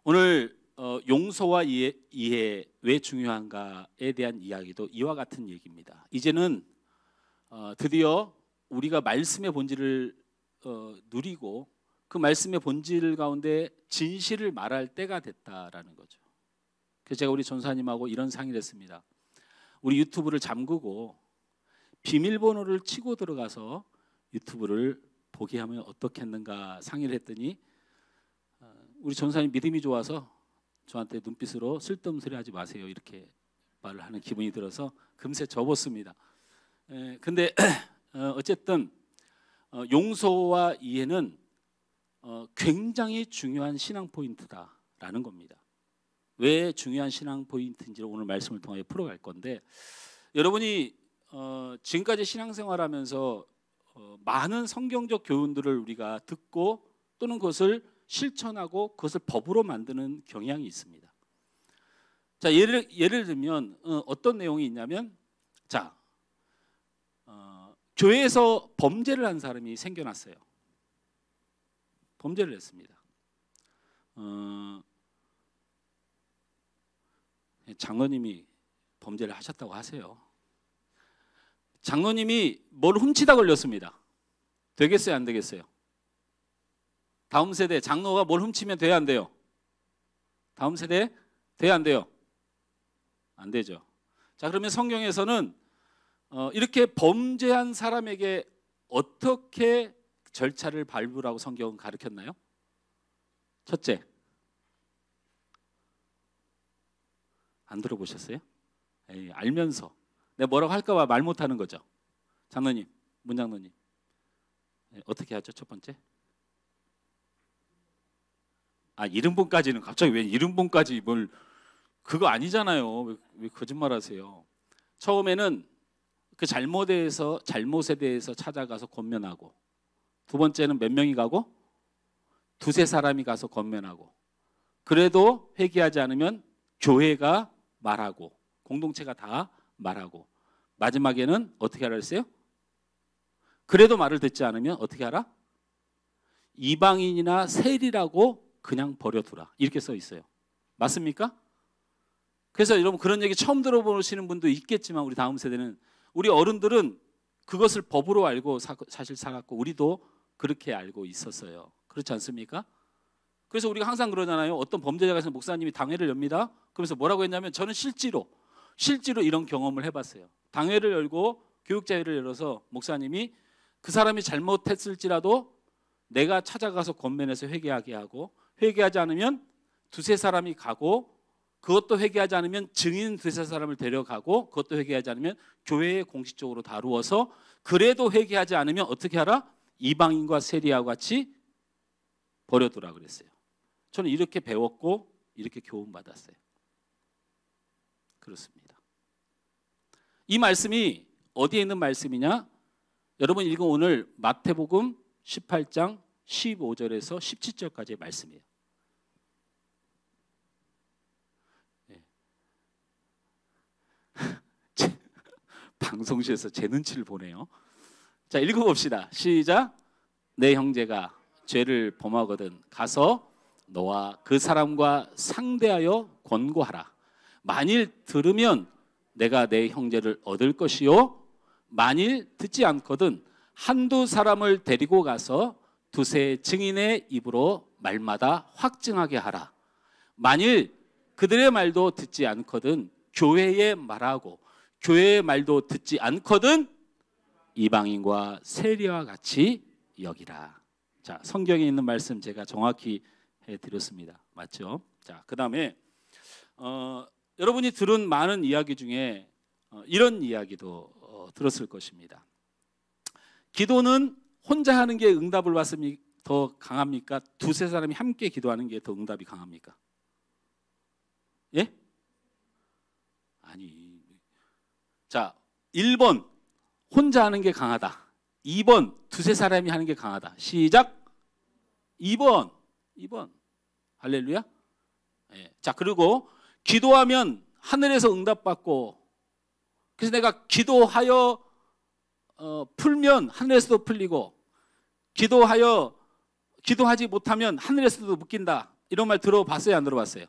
오늘 용서와 이해 왜 중요한가에 대한 이야기도 이와 같은 얘기입니다. 이제는 드디어 우리가 말씀의 본질을 누리고 그 말씀의 본질 가운데 진실을 말할 때가 됐다라는 거죠. 그래서 제가 우리 전사님하고 이런 상의를 했습니다. 우리 유튜브를 잠그고 비밀번호를 치고 들어가서 유튜브를 보게 하면 어떻겠는가 상의를 했더니 우리 전사님 믿음이 좋아서 저한테 눈빛으로 쓸데없는 소리 하지 마세요 이렇게 말을 하는 기분이 들어서 금세 접었습니다. 근데 어쨌든 용서와 이해는 굉장히 중요한 신앙 포인트다라는 겁니다. 왜 중요한 신앙 포인트인지를 오늘 말씀을 통해 풀어갈 건데, 여러분이 지금까지 신앙생활하면서 많은 성경적 교훈들을 우리가 듣고 또는 그것을 실천하고 그것을 법으로 만드는 경향이 있습니다. 자, 예를 들면 어떤 내용이 있냐면, 자, 교회에서 범죄를 한 사람이 생겨났어요. 범죄를 했습니다. 장로님이 범죄를 하셨다고 하세요. 장로님이 뭘 훔치다 걸렸습니다. 되겠어요, 안 되겠어요? 다음 세대 장로가 뭘 훔치면 돼요, 안 돼요? 다음 세대 돼요, 안 돼요? 안 되죠. 자, 그러면 성경에서는 이렇게 범죄한 사람에게 어떻게 절차를 밟으라고 성경은 가르쳤나요? 첫째, 안 들어보셨어요? 에이, 알면서 내가 뭐라고 할까 봐 말 못하는 거죠. 장로님, 문장로님, 어떻게 하죠? 첫 번째, 이른봉까지는 갑자기 왜 이른봉까지 뭘, 그거 아니잖아요. 왜 거짓말하세요? 처음에는 그 잘못에 대해서 찾아가서 권면하고, 두 번째는 몇 명이 가고? 두세 사람이 가서 권면하고, 그래도 회개하지 않으면 교회가 말하고 공동체가 다 말하고, 마지막에는 어떻게 하라 했어요? 그래도 말을 듣지 않으면 어떻게 하라? 이방인이나 세리라고 그냥 버려두라, 이렇게 써 있어요. 맞습니까? 그래서 여러분 그런 얘기 처음 들어보시는 분도 있겠지만, 우리 다음 세대는, 우리 어른들은 그것을 법으로 알고 사실 살았고 우리도 그렇게 알고 있었어요. 그렇지 않습니까? 그래서 우리가 항상 그러잖아요. 어떤 범죄자가 있으면 목사님이 당회를 엽니다. 그러면서 뭐라고 했냐면, 저는 실제로 이런 경험을 해봤어요. 당회를 열고 교육자회를 열어서 목사님이 그 사람이 잘못했을지라도 내가 찾아가서 권면해서 회개하게 하고, 회개하지 않으면 두세 사람이 가고, 그것도 회개하지 않으면 증인 두세 사람을 데려가고, 그것도 회개하지 않으면 교회에 공식적으로 다루어서, 그래도 회개하지 않으면 어떻게 하라? 이방인과 세리와 같이 버려두라 그랬어요. 저는 이렇게 배웠고 이렇게 교훈받았어요. 그렇습니다. 이 말씀이 어디에 있는 말씀이냐? 여러분 읽은 오늘 마태복음 18장 15절에서 17절까지의 말씀이에요. 방송실에서 제 눈치를 보네요. 자, 읽어봅시다. 시작. 내 형제가 죄를 범하거든 가서 너와 그 사람과 상대하여 권고하라. 만일 들으면 내가 내 형제를 얻을 것이요, 만일 듣지 않거든 한두 사람을 데리고 가서 두세 증인의 입으로 말마다 확증하게 하라. 만일 그들의 말도 듣지 않거든 교회에 말하고, 교회의 말도 듣지 않거든 이방인과 세리와 같이 여기라. 자, 성경에 있는 말씀 제가 정확히 해드렸습니다. 맞죠? 자, 그 다음에 여러분이 들은 많은 이야기 중에 이런 이야기도 들었을 것입니다. 기도는 혼자 하는 게 응답을 받으면 더 강합니까? 두세 사람이 함께 기도하는 게 더 응답이 강합니까? 예? 아니. 자, 1번 혼자 하는 게 강하다. 2번 두세 사람이 하는 게 강하다. 시작. 2번. 할렐루야. 예. 자, 그리고 기도하면 하늘에서 응답받고, 그래서 내가 기도하여 풀면 하늘에서도 풀리고, 기도하지 못하면 하늘에서도 묶인다. 이런 말 들어봤어요, 안 들어봤어요?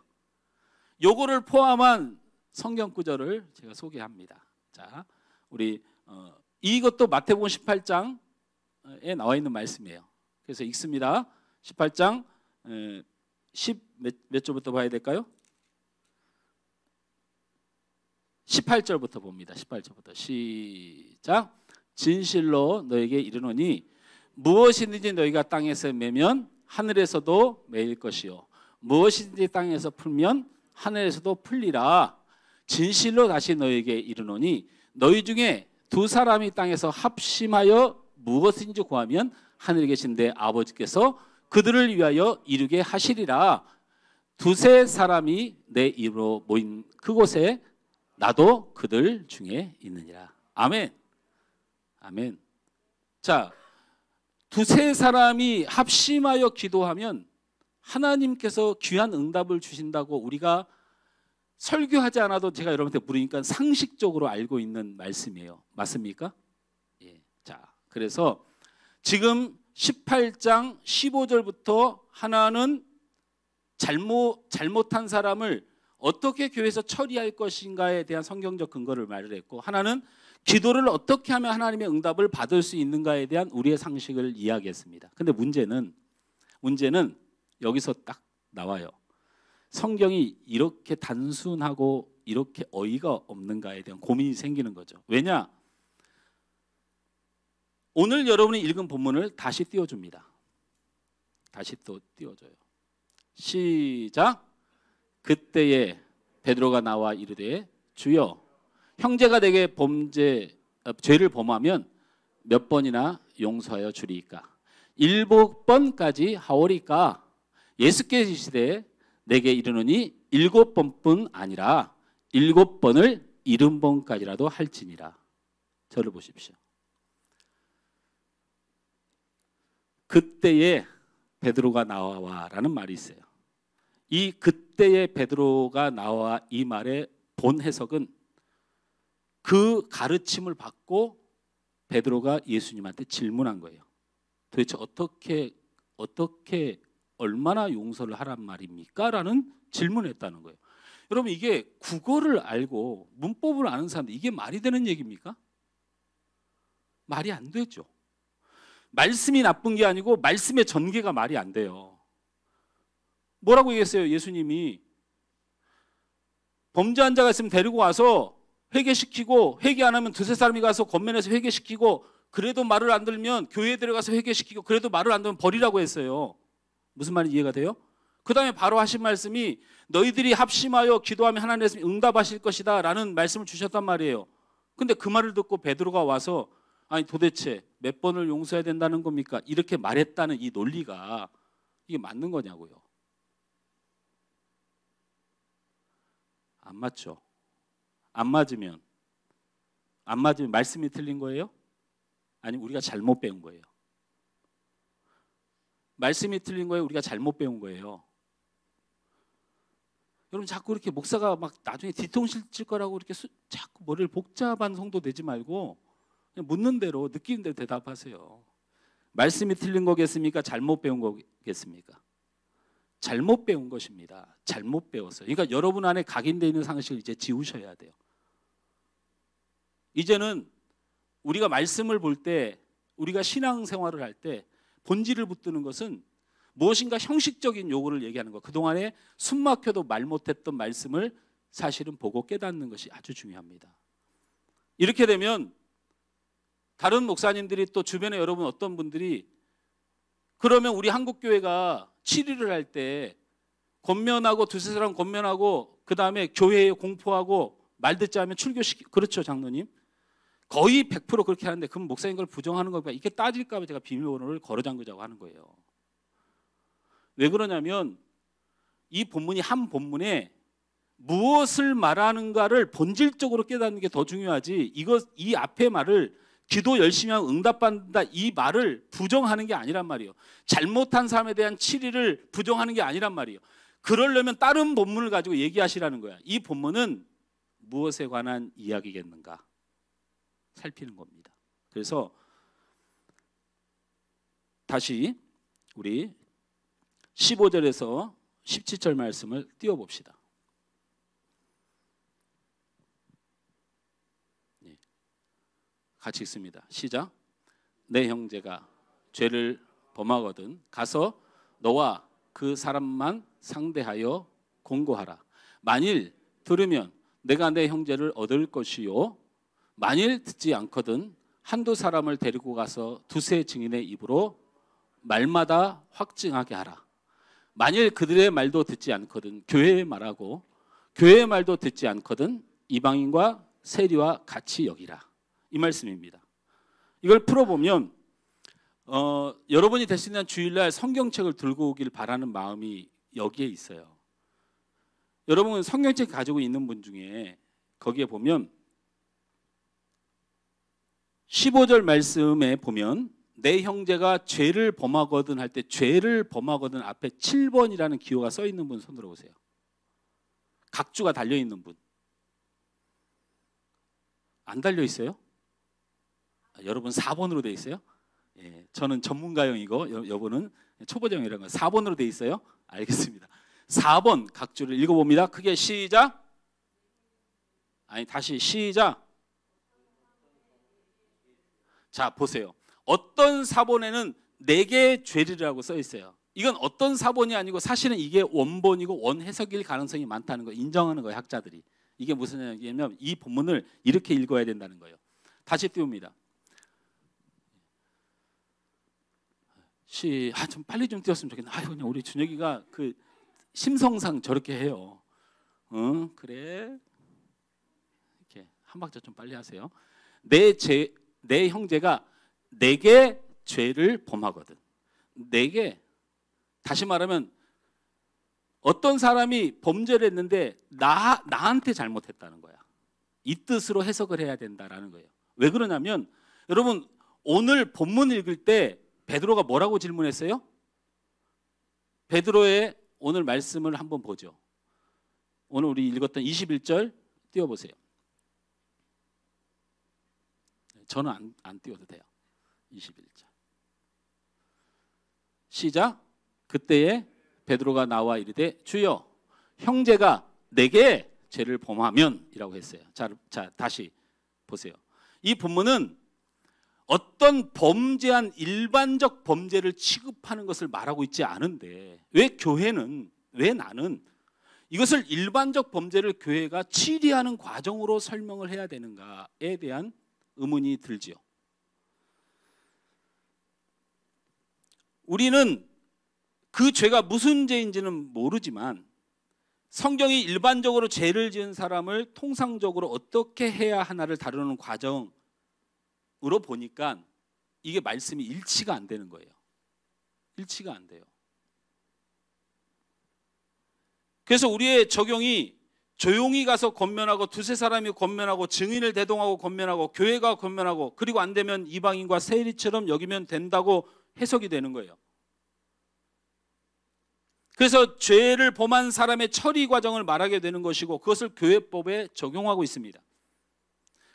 요거를 포함한 성경 구절을 제가 소개합니다. 자, 우리 이것도 마태복음 18장에 나와 있는 말씀이에요. 그래서 읽습니다. 18장 몇 절부터 봐야 될까요? 18절부터 봅니다. 18절부터 시작. 진실로 너에게 이르노니 무엇이든지 너희가 땅에서 매면 하늘에서도 매일 것이요 무엇이든지 땅에서 풀면 하늘에서도 풀리라. 진실로 다시 너에게 이르노니 너희 중에 두 사람이 땅에서 합심하여 무엇인지 구하면 하늘에 계신 내 아버지께서 그들을 위하여 이루게 하시리라. 두세 사람이 내 이름으로 모인 그곳에 나도 그들 중에 있느니라. 아멘. 아멘. 자, 두세 사람이 합심하여 기도하면 하나님께서 귀한 응답을 주신다고 우리가 설교하지 않아도 제가 여러분한테 물으니까 상식적으로 알고 있는 말씀이에요. 맞습니까? 예. 자, 그래서 지금 18장 15절부터 하나는 잘못한 사람을 어떻게 교회에서 처리할 것인가에 대한 성경적 근거를 말을 했고, 하나는 기도를 어떻게 하면 하나님의 응답을 받을 수 있는가에 대한 우리의 상식을 이야기했습니다. 근데 문제는 여기서 딱 나와요. 성경이 이렇게 단순하고 이렇게 어이가 없는가에 대한 고민이 생기는 거죠. 왜냐? 오늘 여러분이 읽은 본문을 다시 띄워줍니다. 다시 또 띄워줘요. 시작. 그때에 베드로가 나와 이르되 주여 형제가 내게 죄를 범하면 몇 번이나 용서하여 주리이까? 7번까지 하오리까? 예수께서 이르시되 내게 이르노니 7번뿐 아니라 7번을 70번까지라도 할지니라. 저를 보십시오. 그때에 베드로가 나와라는 말이 있어요. 이 그때에 베드로가 나와 이 말의 본 해석은 그 가르침을 받고 베드로가 예수님한테 질문한 거예요. 도대체 어떻게 얼마나 용서를 하란 말입니까? 라는 질문을 했다는 거예요. 여러분, 이게 국어를 알고 문법을 아는 사람들, 이게 말이 되는 얘기입니까? 말이 안 되죠. 말씀이 나쁜 게 아니고 말씀의 전개가 말이 안 돼요. 뭐라고 얘기했어요? 예수님이 범죄한 자가 있으면 데리고 와서 회개시키고, 회개 안 하면 두세 사람이 가서 권면해서 회개시키고, 그래도 말을 안 들면 교회에 들어가서 회개시키고, 그래도 말을 안 들면 버리라고 했어요. 무슨 말인지 이해가 돼요? 그 다음에 바로 하신 말씀이 너희들이 합심하여 기도하면 하나님께서 응답하실 것이다 라는 말씀을 주셨단 말이에요. 근데 그 말을 듣고 베드로가 와서 아니 도대체 몇 번을 용서해야 된다는 겁니까? 이렇게 말했다는 이 논리가 이게 맞는 거냐고요. 안 맞죠. 안 맞으면 말씀이 틀린 거예요? 아니면 우리가 잘못 배운 거예요? 말씀이 틀린 거예요? 우리가 잘못 배운 거예요? 여러분, 자꾸 이렇게 목사가 막 나중에 뒤통수 칠 거라고 이렇게 자꾸 머리를 복잡한 성도 내지 말고 그냥 묻는 대로 느끼는 대로 대답하세요. 말씀이 틀린 거겠습니까? 잘못 배운 거겠습니까? 잘못 배운 것입니다. 잘못 배웠어요. 그러니까 여러분 안에 각인되어 있는 상식을 이제 지우셔야 돼요. 이제는 우리가 말씀을 볼 때, 우리가 신앙생활을 할 때 본질을 붙드는 것은 무엇인가 형식적인 요구를 얘기하는 거. 그동안에 숨막혀도 말 못했던 말씀을 사실은 보고 깨닫는 것이 아주 중요합니다. 이렇게 되면 다른 목사님들이 또 주변에 여러분 어떤 분들이 그러면 우리 한국교회가 7일을 할 때 권면하고 두세 사람 권면하고 그 다음에 교회에 공포하고 말 듣지 않으면 출교시키고, 그렇죠 장로님? 거의 100% 그렇게 하는데 그럼 목사님 걸 부정하는 겁니까? 이게 따질까 봐 제가 비밀번호를 걸어 잠그자고 하는 거예요. 왜 그러냐면 이 본문이 한 본문에 무엇을 말하는가를 본질적으로 깨닫는 게 더 중요하지, 이 앞에 말을 기도 열심히 하면 응답받는다 이 말을 부정하는 게 아니란 말이에요. 잘못한 사람에 대한 치리를 부정하는 게 아니란 말이에요. 그러려면 다른 본문을 가지고 얘기하시라는 거야. 이 본문은 무엇에 관한 이야기겠는가 살피는 겁니다. 그래서 다시 우리 15절에서 17절 말씀을 띄워봅시다. 같이 읽습니다. 시작. 내 형제가 죄를 범하거든 가서 너와 그 사람만 상대하여 공고하라. 만일 들으면 내가 내 형제를 얻을 것이요 만일 듣지 않거든 한두 사람을 데리고 가서 두세 증인의 입으로 말마다 확증하게 하라. 만일 그들의 말도 듣지 않거든 교회의 말하고 교회의 말도 듣지 않거든 이방인과 세리와 같이 여기라. 이 말씀입니다. 이걸 풀어보면 여러분이 될 수 있는 주일날 성경책을 들고 오길 바라는 마음이 여기에 있어요. 여러분 성경책 가지고 있는 분 중에 거기에 보면 15절 말씀에 보면 내 형제가 죄를 범하거든 할 때 죄를 범하거든 앞에 7번이라는 기호가 써 있는 분 손 들어보세요. 각주가 달려 있는 분. 안 달려 있어요? 여러분 4번으로 돼 있어요? 예, 저는 전문가형이고 여분은 초보자형이라는 거 4번으로 돼 있어요? 알겠습니다. 4번 각주를 읽어봅니다. 크게 시작. 아니 다시 시작. 자 보세요. 어떤 사본에는 4개의 죄리라고 써 있어요. 이건 어떤 사본이 아니고 사실은 이게 원본이고 원해석일 가능성이 많다는 거 인정하는 거예요. 학자들이. 이게 무슨 얘기냐면 이 본문을 이렇게 읽어야 된다는 거예요. 다시 띄웁니다. 좀 빨리 좀 띄웠으면 좋겠네. 그냥 우리 준혁이가 그 심성상 저렇게 해요. 그래. 이렇게 한 박자 좀 빨리 하세요. 내 형제가 4개 죄를 범하거든. 4개. 다시 말하면 어떤 사람이 범죄를 했는데 나한테 잘못했다는 거야. 이 뜻으로 해석을 해야 된다라는 거예요. 왜 그러냐면 여러분 오늘 본문 읽을 때 베드로가 뭐라고 질문했어요? 베드로의 오늘 말씀을 한번 보죠. 오늘 우리 읽었던 21절 띄워보세요. 저는 안 띄워도 돼요. 21절 시작. 그때에 베드로가 나와 이르되 주여 형제가 내게 죄를 범하면 이라고 했어요. 자 다시 보세요. 이 본문은 어떤 범죄한 일반적 범죄를 취급하는 것을 말하고 있지 않은데 왜 교회는 왜 나는 이것을 일반적 범죄를 교회가 치리하는 과정으로 설명을 해야 되는가에 대한 의문이 들지요. 우리는 그 죄가 무슨 죄인지는 모르지만 성경이 일반적으로 죄를 지은 사람을 통상적으로 어떻게 해야 하나를 다루는 과정으로 보니까 이게 말씀이 일치가 안 되는 거예요. 일치가 안 돼요. 그래서 우리의 적용이 조용히 가서 권면하고 두세 사람이 권면하고 증인을 대동하고 권면하고 교회가 권면하고 그리고 안 되면 이방인과 세리처럼 여기면 된다고 해석이 되는 거예요. 그래서 죄를 범한 사람의 처리 과정을 말하게 되는 것이고 그것을 교회법에 적용하고 있습니다.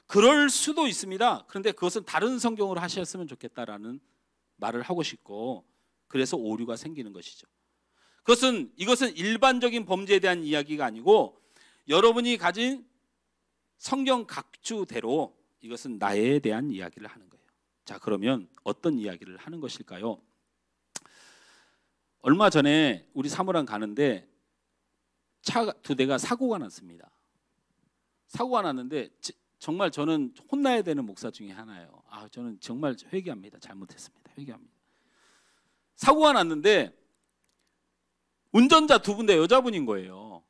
그럴 수도 있습니다. 그런데 그것은 다른 성경으로 하셨으면 좋겠다라는 말을 하고 싶고 그래서 오류가 생기는 것이죠. 이것은 일반적인 범죄에 대한 이야기가 아니고 여러분이 가진 성경 각주대로 이것은 나에 대한 이야기를 하는 거예요. 자, 그러면 어떤 이야기를 하는 것일까요? 얼마 전에 우리 사무랑 가는데 차 2대가 사고가 났습니다. 사고가 났는데 정말 저는 혼나야 되는 목사 중에 하나예요. 저는 정말 회개합니다. 잘못했습니다. 회개합니다. 사고가 났는데 운전자 2분 다 여자분인 거예요.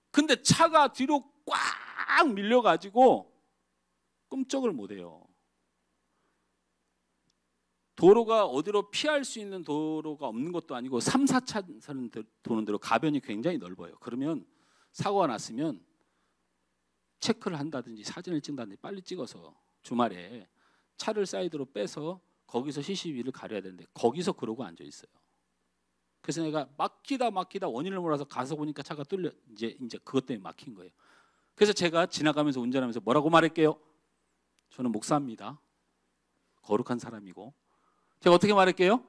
근데 차가 뒤로 꽉 밀려가지고 끔찍을 못해요. 도로가 어디로 피할 수 있는 도로가 없는 것도 아니고 3, 4차선 도는 대로 가변이 굉장히 넓어요. 그러면 사고가 났으면 체크를 한다든지 사진을 찍는다든지 빨리 찍어서 주말에 차를 사이드로 빼서 거기서 CCTV를 가려야 되는데 거기서 그러고 앉아 있어요. 그래서 내가 막히다 원인을 몰라서 가서 보니까 차가 뚫려 이제 그것 때문에 막힌 거예요. 그래서 제가 지나가면서 운전하면서 뭐라고 말할게요? 저는 목사입니다. 거룩한 사람이고 제가 어떻게 말할게요?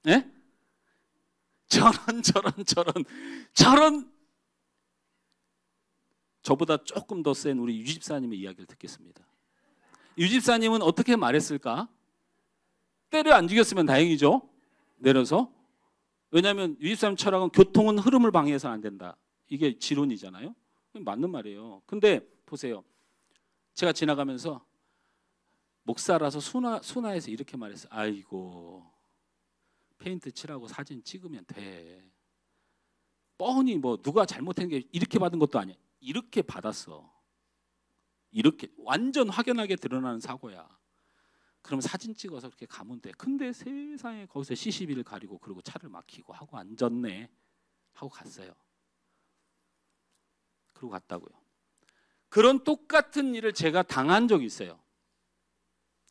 네? 저런 저보다 조금 더 센 우리 유 집사님의 이야기를 듣겠습니다. 유 집사님은 어떻게 말했을까? 때려 안 죽였으면 다행이죠. 내려서. 왜냐하면 유 집사님 철학은 교통은 흐름을 방해해서는 안 된다. 이게 지론이잖아요. 맞는 말이에요. 근데 보세요. 제가 지나가면서 목사라서 순화해서 이렇게 말했어요. 아이고, 페인트 칠하고 사진 찍으면 돼. 뻔히 뭐 누가 잘못한 게 이렇게 받은 것도 아니야. 이렇게 받았어. 이렇게 완전 확연하게 드러나는 사고야. 그럼 사진 찍어서 그렇게 가면 돼. 근데 세상에 거기서 CCTV를 가리고 그리고 차를 막히고 하고 앉았네 하고 갔어요. 그러고 갔다고요. 그런 똑같은 일을 제가 당한 적이 있어요.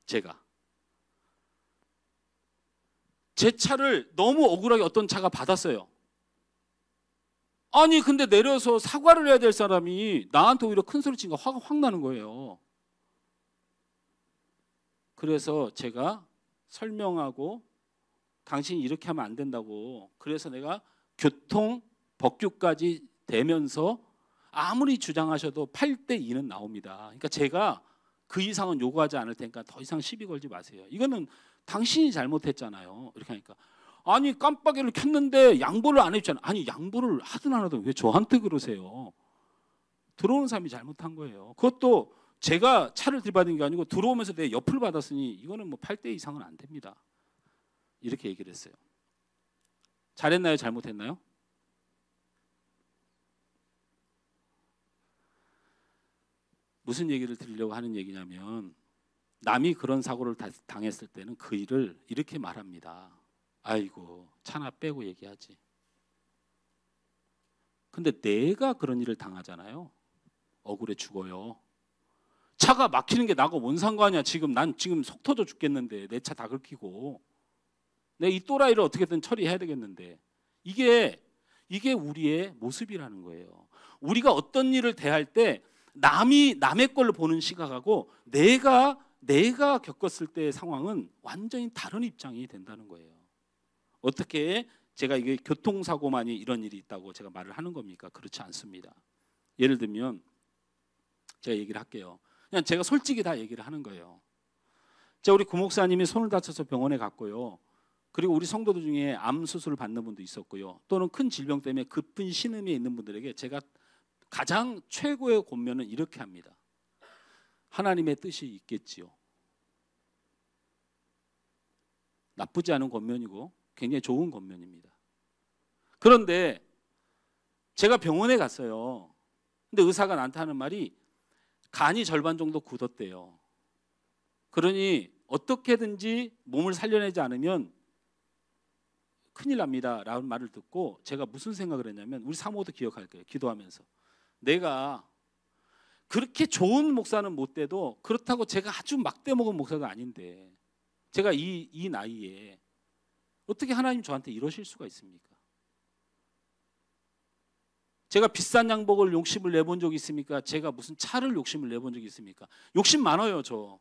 제가 제 차를 너무 억울하게 어떤 차가 받았어요. 아니 근데 내려서 사과를 해야 될 사람이 나한테 오히려 큰 소리 치니까 화가 확 나는 거예요. 그래서 제가 설명하고 당신이 이렇게 하면 안 된다고, 그래서 내가 교통 법규까지 대면서 아무리 주장하셔도 8대2는 나옵니다. 그러니까 제가 그 이상은 요구하지 않을 테니까 더 이상 시비 걸지 마세요. 이거는 당신이 잘못했잖아요. 이렇게 하니까 아니 깜빡이를 켰는데 양보를 안 해주잖아요. 아니 양보를 하든 안 하든 왜 저한테 그러세요? 들어오는 사람이 잘못한 거예요. 그것도 제가 차를 들이받은 게 아니고 들어오면서 내 옆을 받았으니 이거는 뭐 8대 이상은 안 됩니다. 이렇게 얘기를 했어요. 잘했나요? 잘못했나요? 무슨 얘기를 드리려고 하는 얘기냐면 남이 그런 사고를 당했을 때는 그 일을 이렇게 말합니다. 아이고 차나 빼고 얘기하지. 근데 내가 그런 일을 당하잖아요. 억울해 죽어요. 차가 막히는 게 나하고 뭔 상관이야. 난 지금 속 터져 죽겠는데 내 차 다 긁히고 내가 이 또라이를 어떻게든 처리해야 되겠는데 이게 우리의 모습이라는 거예요. 우리가 어떤 일을 대할 때 남의 걸로 보는 시각하고 내가 겪었을 때의 상황은 완전히 다른 입장이 된다는 거예요. 어떻게 제가 이게 교통사고만이 이런 일이 있다고 제가 말을 하는 겁니까? 그렇지 않습니다. 예를 들면 제가 얘기를 할게요. 그냥 제가 솔직히 다 얘기를 하는 거예요. 제가 우리 구목사님이 손을 다쳐서 병원에 갔고요. 그리고 우리 성도들 중에 암 수술을 받는 분도 있었고요. 또는 큰 질병 때문에 급한 신음에 있는 분들에게 제가 가장 최고의 권면은 이렇게 합니다. 하나님의 뜻이 있겠지요. 나쁘지 않은 권면이고 굉장히 좋은 권면입니다. 그런데 제가 병원에 갔어요. 근데 의사가 나한테 하는 말이 간이 절반 정도 굳었대요. 그러니 어떻게든지 몸을 살려내지 않으면 큰일 납니다 라는 말을 듣고 제가 무슨 생각을 했냐면, 우리 사모도 기억할 거예요. 기도하면서 내가 그렇게 좋은 목사는 못 돼도 그렇다고 제가 아주 막대 먹은 목사도 아닌데 제가 이 나이에 어떻게 하나님 저한테 이러실 수가 있습니까? 제가 비싼 양복을 욕심을 내본 적이 있습니까? 제가 무슨 차를 욕심을 내본 적이 있습니까? 욕심 많아요 저.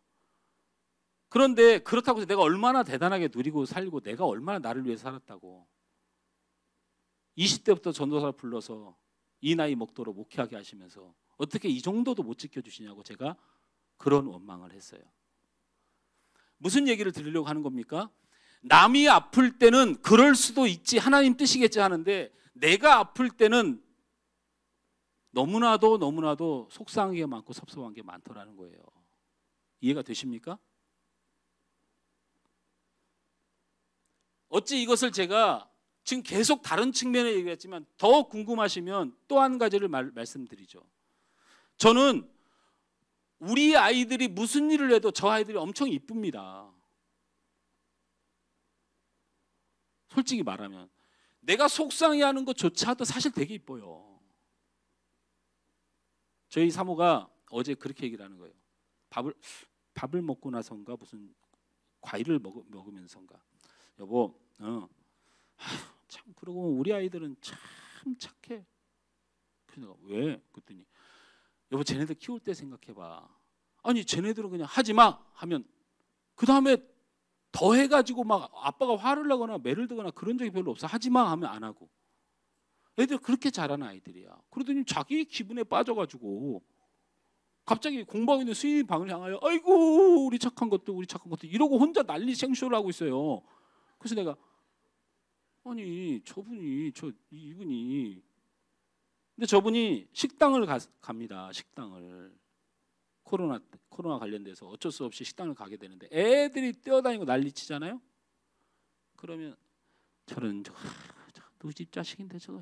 그런데 그렇다고 해서 내가 얼마나 대단하게 누리고 살고 내가 얼마나 나를 위해 살았다고 20대부터 전도사를 불러서 이 나이 먹도록 목회하게 하시면서 어떻게 이 정도도 못 지켜주시냐고 제가 그런 원망을 했어요. 무슨 얘기를 드리려고 하는 겁니까? 남이 아플 때는 그럴 수도 있지 하나님 뜻이겠지 하는데 내가 아플 때는 너무나도 속상한 게 많고 섭섭한 게 많더라는 거예요. 이해가 되십니까? 어찌 이것을 제가 지금 계속 다른 측면에 얘기했지만 더 궁금하시면 또 한 가지를 말씀드리죠. 저는 우리 아이들이 무슨 일을 해도 저 아이들이 엄청 이쁩니다. 솔직히 말하면 내가 속상해하는 것조차도 사실 되게 이뻐요. 저희 사모가 어제 그렇게 얘기를 하는 거예요. 밥을 먹고 나선가 무슨 과일을 먹으면서인가. 여보, 참 그러고 우리 아이들은 참 착해. 그래서 왜? 그랬더니 여보 쟤네들 키울 때 생각해봐. 아니 쟤네들은 그냥 하지 마 하면 그 다음에 더 해가지고 막 아빠가 화를 내거나 매를 드거나 그런 적이 별로 없어. 하지마 하면 안 하고. 애들 그렇게 자란 아이들이야. 그러더니 자기 기분에 빠져가지고 갑자기 공부하고 있는 수인이 방을 향하여 아이고 우리 착한 것도 이러고 혼자 난리 생쇼를 하고 있어요. 그래서 내가 아니 이분이 근데 저분이 식당을 갑니다. 식당을 코로나 관련돼서 어쩔 수 없이 식당을 가게 되는데 애들이 뛰어다니고 난리치잖아요. 그러면 저는 누집 자식인데 저거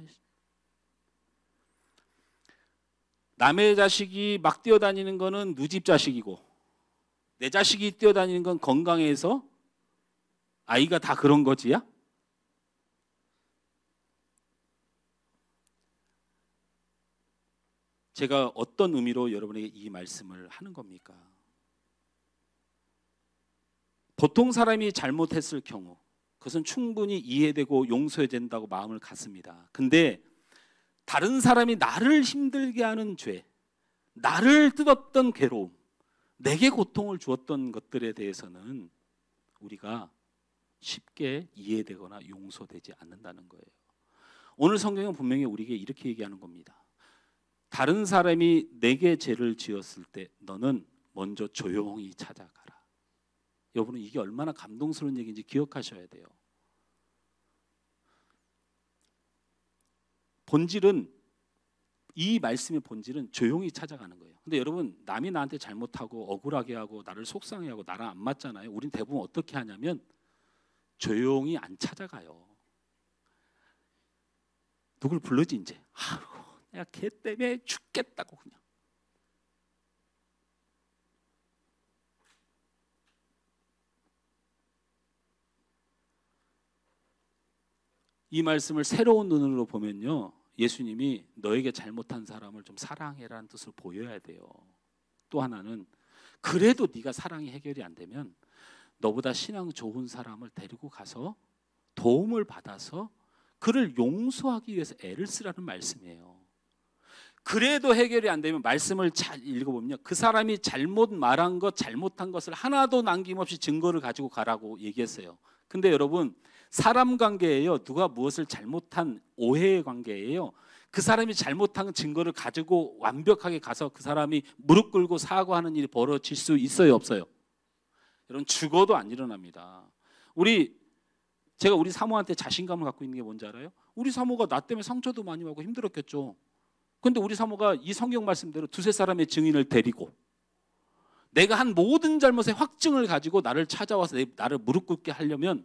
남의 자식이 막 뛰어다니는 거는 누집 자식이고 내 자식이 뛰어다니는 건 건강해서 아이가 다 그런 거지야? 제가 어떤 의미로 여러분에게 이 말씀을 하는 겁니까? 보통 사람이 잘못했을 경우 그것은 충분히 이해되고 용서해야 된다고 마음을 갖습니다. 근데 다른 사람이 나를 힘들게 하는 죄, 나를 뜯었던 괴로움, 내게 고통을 주었던 것들에 대해서는 우리가 쉽게 이해되거나 용서되지 않는다는 거예요. 오늘 성경은 분명히 우리에게 이렇게 얘기하는 겁니다. 다른 사람이 내게 죄를 지었을 때 너는 먼저 조용히 찾아가라. 여러분은 이게 얼마나 감동스러운 얘기인지 기억하셔야 돼요. 이 말씀의 본질은 조용히 찾아가는 거예요. 근데 여러분 남이 나한테 잘못하고 억울하게 하고 나를 속상해하고 나랑 안 맞잖아요. 우린 대부분 어떻게 하냐면 조용히 안 찾아가요. 누굴 불러지 이제. 아이고 내가 걔 때문에 죽겠다고 그냥. 이 말씀을 새로운 눈으로 보면요. 예수님이 너에게 잘못한 사람을 좀 사랑해라는 뜻을 보여야 돼요. 또 하나는 그래도 네가 사랑이 해결이 안 되면 너보다 신앙 좋은 사람을 데리고 가서 도움을 받아서 그를 용서하기 위해서 애를 쓰라는 말씀이에요. 그래도 해결이 안 되면 말씀을 잘 읽어보면요. 그 사람이 잘못 말한 것, 잘못한 것을 하나도 남김없이 증거를 가지고 가라고 얘기했어요. 근데 여러분 사람 관계예요. 누가 무엇을 잘못한 오해의 관계예요. 그 사람이 잘못한 증거를 가지고 완벽하게 가서 그 사람이 무릎 꿇고 사과하는 일이 벌어질 수 있어요, 없어요? 여러분 죽어도 안 일어납니다. 제가 우리 사모한테 자신감을 갖고 있는 게 뭔지 알아요? 우리 사모가 나 때문에 상처도 많이 받고 힘들었겠죠. 근데 우리 사모가 이 성경 말씀대로 두세 사람의 증인을 데리고 내가 한 모든 잘못의 확증을 가지고 나를 찾아와서 나를 무릎 꿇게 하려면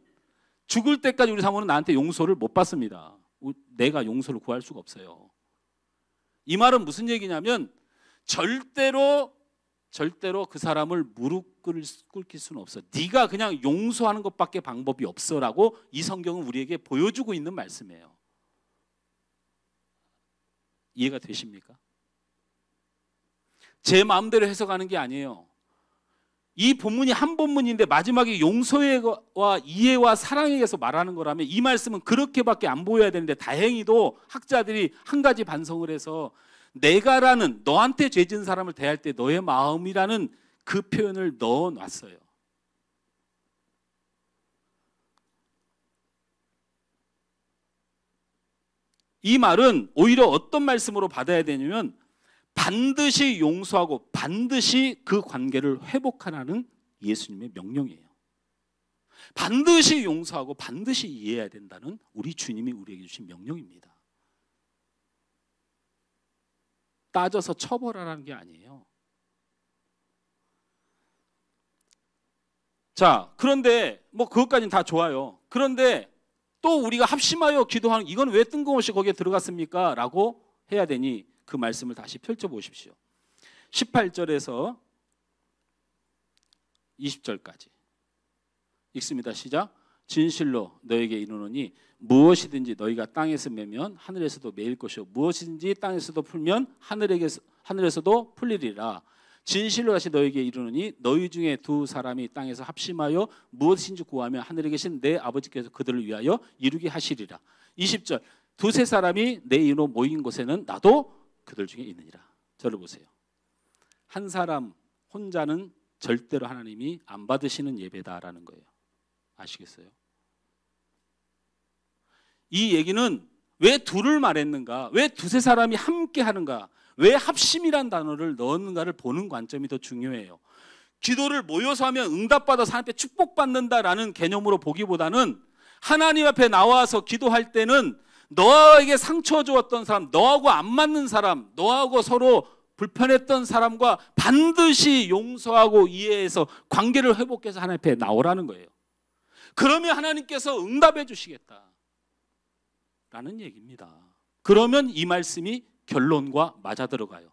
죽을 때까지 우리 사모는 나한테 용서를 못 받습니다. 내가 용서를 구할 수가 없어요. 이 말은 무슨 얘기냐면 절대로 그 사람을 무릎 꿇길 수는 없어. 네가 그냥 용서하는 것밖에 방법이 없어라고 이 성경은 우리에게 보여주고 있는 말씀이에요. 이해가 되십니까? 제 마음대로 해석하는 게 아니에요. 이 본문이 한 본문인데 마지막에 용서와 이해와 사랑에 대해서 말하는 거라면 이 말씀은 그렇게밖에 안 보여야 되는데 다행히도 학자들이 한 가지 반성을 해서 내가라는 너한테 죄 지은 사람을 대할 때 너의 마음이라는 그 표현을 넣어놨어요. 이 말은 오히려 어떤 말씀으로 받아야 되냐면 반드시 용서하고 반드시 그 관계를 회복하라는 예수님의 명령이에요. 반드시 용서하고 반드시 이해해야 된다는 우리 주님이 우리에게 주신 명령입니다. 따져서 처벌하라는 게 아니에요. 자, 그런데 뭐 그것까지는 다 좋아요. 그런데 또 우리가 합심하여 기도하는 이건 왜 뜬금없이 거기에 들어갔습니까? 라고 해야 되니 그 말씀을 다시 펼쳐보십시오. 18절에서 20절까지 읽습니다. 시작. 진실로 너에게 이르노니 무엇이든지 너희가 땅에서 매면 하늘에서도 매일 것이요 무엇이든지 땅에서도 풀면 하늘에서도 풀리리라. 진실로 다시 너에게 이르노니 너희 중에 두 사람이 땅에서 합심하여 무엇인지 구하면 하늘에 계신 내 아버지께서 그들을 위하여 이루게 하시리라. 20절. 두세 사람이 내 이름으로 모인 곳에는 나도 그들 중에 있느니라. 저를 보세요. 한 사람 혼자는 절대로 하나님이 안 받으시는 예배다라는 거예요. 아시겠어요? 이 얘기는 왜 둘을 말했는가? 왜 두세 사람이 함께 하는가? 왜 합심이란 단어를 넣었는가를 보는 관점이 더 중요해요. 기도를 모여서 하면 응답받아서 하나님 앞에 축복받는다라는 개념으로 보기보다는 하나님 앞에 나와서 기도할 때는 너에게 상처 주었던 사람, 너하고 안 맞는 사람, 너하고 서로 불편했던 사람과 반드시 용서하고 이해해서 관계를 회복해서 하나님 앞에 나오라는 거예요. 그러면 하나님께서 응답해 주시겠다 라는 얘기입니다. 그러면 이 말씀이 결론과 맞아 들어가요.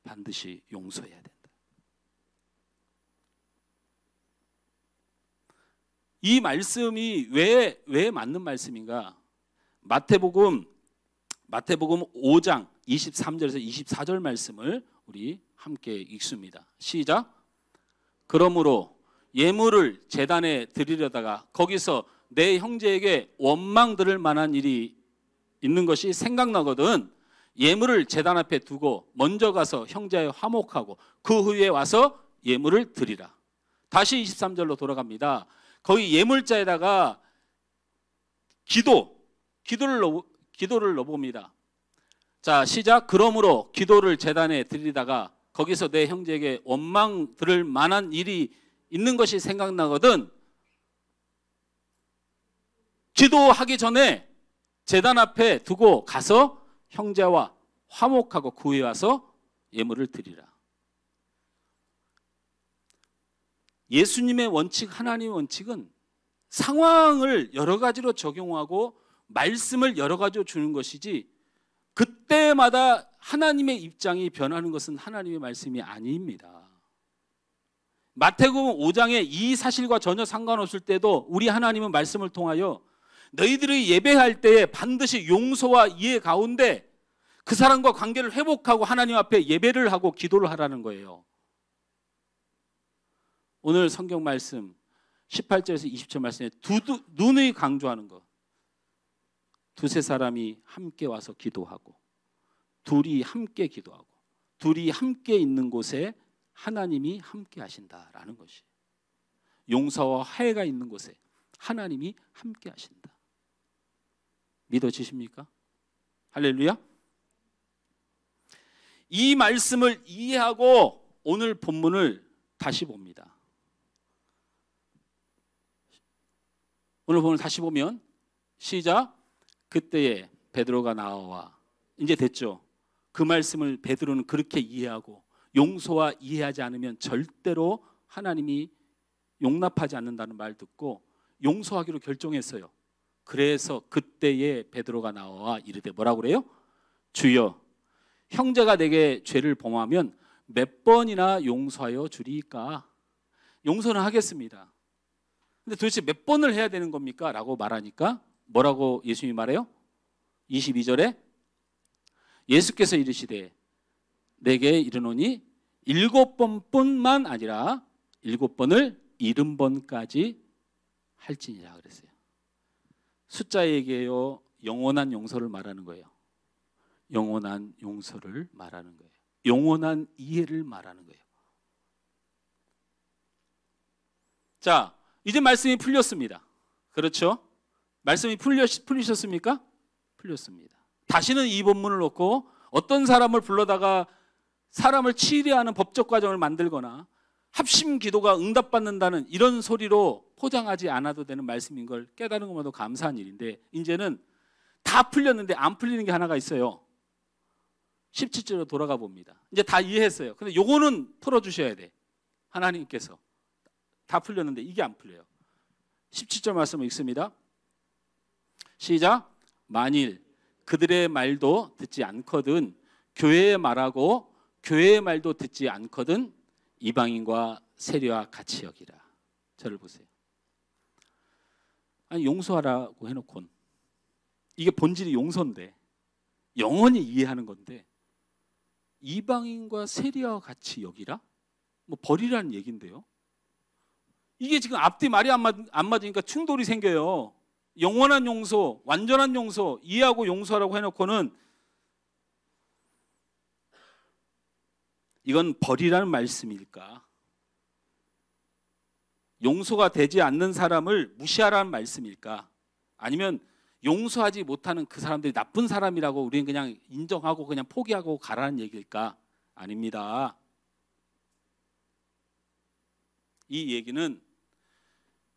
반드시 용서해야 된다. 이 말씀이 왜 맞는 말씀인가? 마태복음 5장 23절에서 24절 말씀을 우리 함께 읽습니다. 시작. 그러므로 예물을 제단에 드리려다가 거기서 내 형제에게 원망 들을 만한 일이 있는 것이 생각나거든 예물을 제단 앞에 두고 먼저 가서 형제와 화목하고 그 후에 와서 예물을 드리라. 다시 23절로 돌아갑니다. 거기 예물자에다가 기도를 넣어봅니다. 자, 시작. 그러므로 기도를 제단에 드리다가 거기서 내 형제에게 원망 들을 만한 일이 있는 것이 생각나거든 기도하기 전에 제단 앞에 두고 가서 형제와 화목하고 그 후에 와서 예물을 드리라. 예수님의 원칙, 하나님의 원칙은 상황을 여러 가지로 적용하고 말씀을 여러 가지로 주는 것이지 그때마다 하나님의 입장이 변하는 것은 하나님의 말씀이 아닙니다. 마태복음 5장에 이 사실과 전혀 상관없을 때도 우리 하나님은 말씀을 통하여 너희들이 예배할 때에 반드시 용서와 이해 가운데 그 사람과 관계를 회복하고 하나님 앞에 예배를 하고 기도를 하라는 거예요. 오늘 성경 말씀 18절에서 20절 말씀에 누누이 강조하는 것. 두세 사람이 함께 와서 기도하고 둘이 함께 기도하고 둘이 함께 있는 곳에 하나님이 함께 하신다라는 것이 용서와 화해가 있는 곳에 하나님이 함께 하신다. 믿어지십니까? 할렐루야. 이 말씀을 이해하고 오늘 본문을 다시 봅니다. 오늘 본문을 다시 보면 시작. 그때에 베드로가 나와 이제 됐죠. 그 말씀을 베드로는 그렇게 이해하고 용서와 이해하지 않으면 절대로 하나님이 용납하지 않는다는 말 듣고 용서하기로 결정했어요. 그래서 그때에 베드로가 나와 이르되 뭐라고 그래요? 주여 형제가 내게 죄를 범하면 몇 번이나 용서하여 주리까? 용서는 하겠습니다. 근데 도대체 몇 번을 해야 되는 겁니까? 라고 말하니까 뭐라고 예수님이 말해요? 22절에 예수께서 이르시되 내게 이르노니 7번뿐만 아니라 7번을 70번까지 할지니라 그랬어요. 숫자 얘기예요. 영원한 용서를 말하는 거예요. 영원한 용서를 말하는 거예요. 영원한 이해를 말하는 거예요. 자, 이제 말씀이 풀렸습니다. 그렇죠? 말씀이 풀리셨습니까? 풀렸습니다. 다시는 이 본문을 놓고 어떤 사람을 불러다가 사람을 치리하는 법적 과정을 만들거나 합심 기도가 응답받는다는 이런 소리로 포장하지 않아도 되는 말씀인 걸 깨달은 것만도 감사한 일인데 이제는 다 풀렸는데 안 풀리는 게 하나가 있어요. 17절로 돌아가 봅니다. 이제 다 이해했어요. 근데 요거는 풀어주셔야 돼. 하나님께서. 다 풀렸는데 이게 안 풀려요. 17절 말씀을 읽습니다. 시작. 만일 그들의 말도 듣지 않거든 교회의 말하고 교회의 말도 듣지 않거든 이방인과 세리와 같이 여기라. 저를 보세요. 아니 용서하라고 해놓고는 이게 본질이 용서인데 영원히 이해하는 건데 이방인과 세리와 같이 여기라? 뭐 버리라는 얘기인데요. 이게 지금 앞뒤 말이 안 맞으니까 충돌이 생겨요. 영원한 용서, 완전한 용서, 이해하고 용서하라고 해놓고는 이건 버리라는 말씀일까? 용서가 되지 않는 사람을 무시하라는 말씀일까? 아니면 용서하지 못하는 그 사람들이 나쁜 사람이라고 우리는 그냥 인정하고 그냥 포기하고 가라는 얘기일까? 아닙니다. 이 얘기는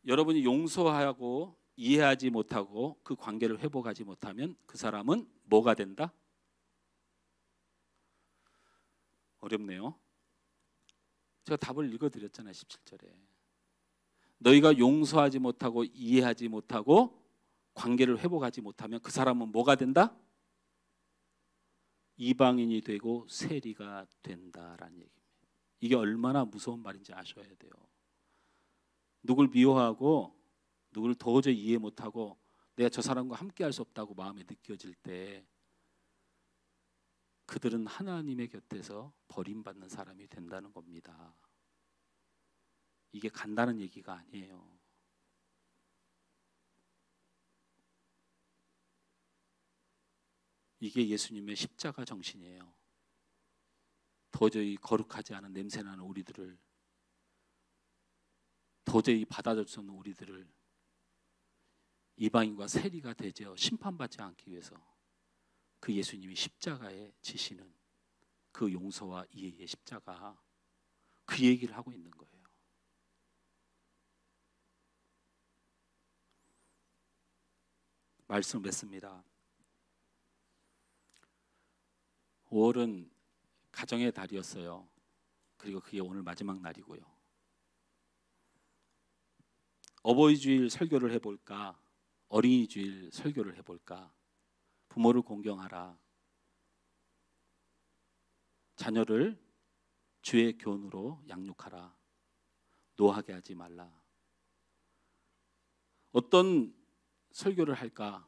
여러분이 용서하고 이해하지 못하고 그 관계를 회복하지 못하면 그 사람은 뭐가 된다? 어렵네요. 제가 답을 읽어드렸잖아요. 17절에. 너희가 용서하지 못하고 이해하지 못하고 관계를 회복하지 못하면 그 사람은 뭐가 된다? 이방인이 되고 세리가 된다라는 얘기입니다. 이게 얼마나 무서운 말인지 아셔야 돼요. 누굴 미워하고 누구를 도저히 이해 못하고 내가 저 사람과 함께할 수 없다고 마음에 느껴질 때 그들은 하나님의 곁에서 버림받는 사람이 된다는 겁니다. 이게 간단한 얘기가 아니에요. 이게 예수님의 십자가 정신이에요. 도저히 거룩하지 않은 냄새나는 우리들을, 도저히 받아줄 수 없는 우리들을 이방인과 세리가 되죠. 심판받지 않기 위해서 그 예수님이 십자가에 지시는 그 용서와 이해의 십자가, 그 얘기를 하고 있는 거예요. 말씀을 맺습니다. 5월은 가정의 달이었어요. 그리고 그게 오늘 마지막 날이고요. 어버이 주일 설교를 해볼까? 어린이 주일 설교를 해볼까? 부모를 공경하라. 자녀를 주의 교훈으로 양육하라. 노하게 하지 말라. 어떤 설교를 할까?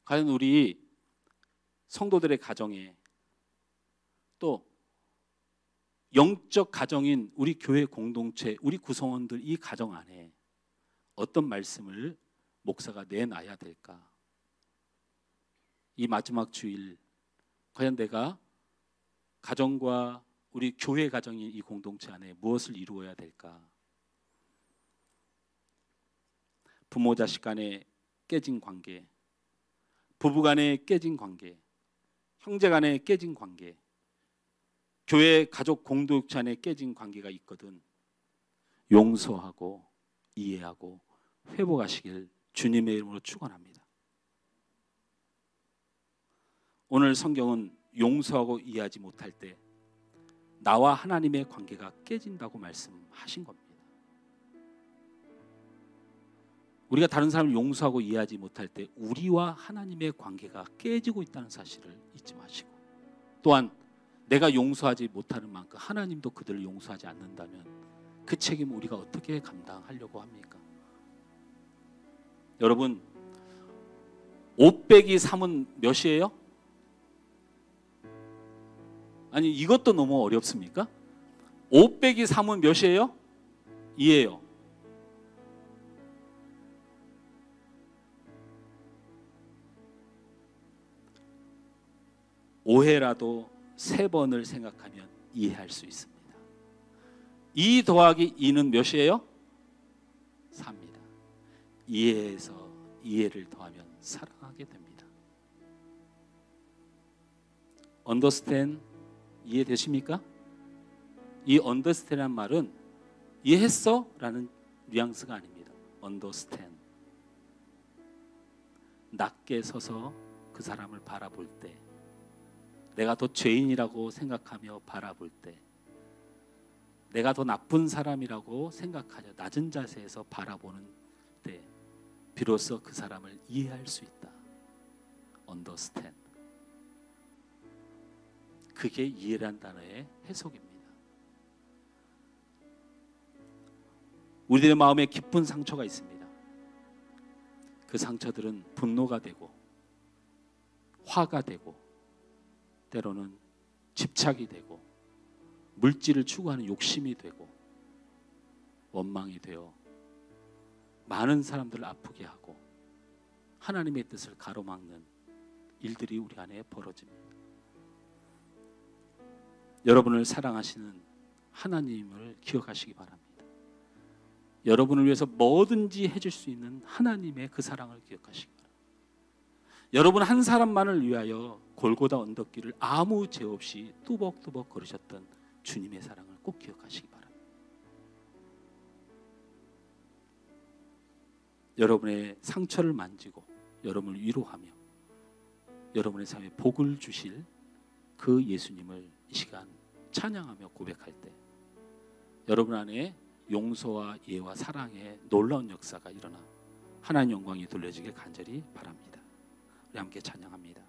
과연 우리 성도들의 가정에, 또 영적 가정인 우리 교회 공동체, 우리 구성원들 이 가정 안에 어떤 말씀을 목사가 내놔야 될까? 이 마지막 주일 과연 내가 가정과 우리 교회 가정인 이 공동체 안에 무엇을 이루어야 될까? 부모 자식 간에 깨진 관계, 부부 간에 깨진 관계, 형제 간에 깨진 관계, 교회 가족 공동체 안에 깨진 관계가 있거든. 용서하고 이해하고 회복하시길 주님의 이름으로 축원합니다. 오늘 성경은 용서하고 이해하지 못할 때 나와 하나님의 관계가 깨진다고 말씀하신 겁니다. 우리가 다른 사람을 용서하고 이해하지 못할 때 우리와 하나님의 관계가 깨지고 있다는 사실을 잊지 마시고, 또한 내가 용서하지 못하는 만큼 하나님도 그들을 용서하지 않는다면 그 책임을 우리가 어떻게 감당하려고 합니까? 여러분, 5 빼기 3은 몇이에요? 아니, 이것도 너무 어렵습니까? 5 빼기 3은 몇이에요? 2예요. 오해라도 3번을 생각하면 이해할 수 있습니다. 2 더하기 2는 몇이에요? 4입니다. 이해해서 이해를 더하면 사랑하게 됩니다. understand, 이해되십니까? 이 understand란 말은 이해했어? 라는 뉘앙스가 아닙니다. understand. 낮게 서서 그 사람을 바라볼 때, 내가 더 죄인이라고 생각하며 바라볼 때, 내가 더 나쁜 사람이라고 생각하며 낮은 자세에서 바라보는 때 비로소 그 사람을 이해할 수 있다. understand. 그게 이해란 단어의 해석입니다. 우리들의 마음에 깊은 상처가 있습니다. 그 상처들은 분노가 되고 화가 되고 때로는 집착이 되고 물질을 추구하는 욕심이 되고 원망이 되어 많은 사람들을 아프게 하고 하나님의 뜻을 가로막는 일들이 우리 안에 벌어집니다. 여러분을 사랑하시는 하나님을 기억하시기 바랍니다. 여러분을 위해서 뭐든지 해줄 수 있는 하나님의 그 사랑을 기억하시기 바랍니다. 여러분 한 사람만을 위하여 골고다 언덕길을 아무 죄 없이 뚜벅뚜벅 걸으셨던 주님의 사랑을 꼭 기억하시기 바랍니다. 여러분의 상처를 만지고 여러분을 위로하며 여러분의 삶에 복을 주실 그 예수님을 이 시간 찬양하며 고백할 때 여러분 안에 용서와 이해와 사랑의 놀라운 역사가 일어나 하나님 영광이 돌려지길 간절히 바랍니다. 우리 함께 찬양합니다.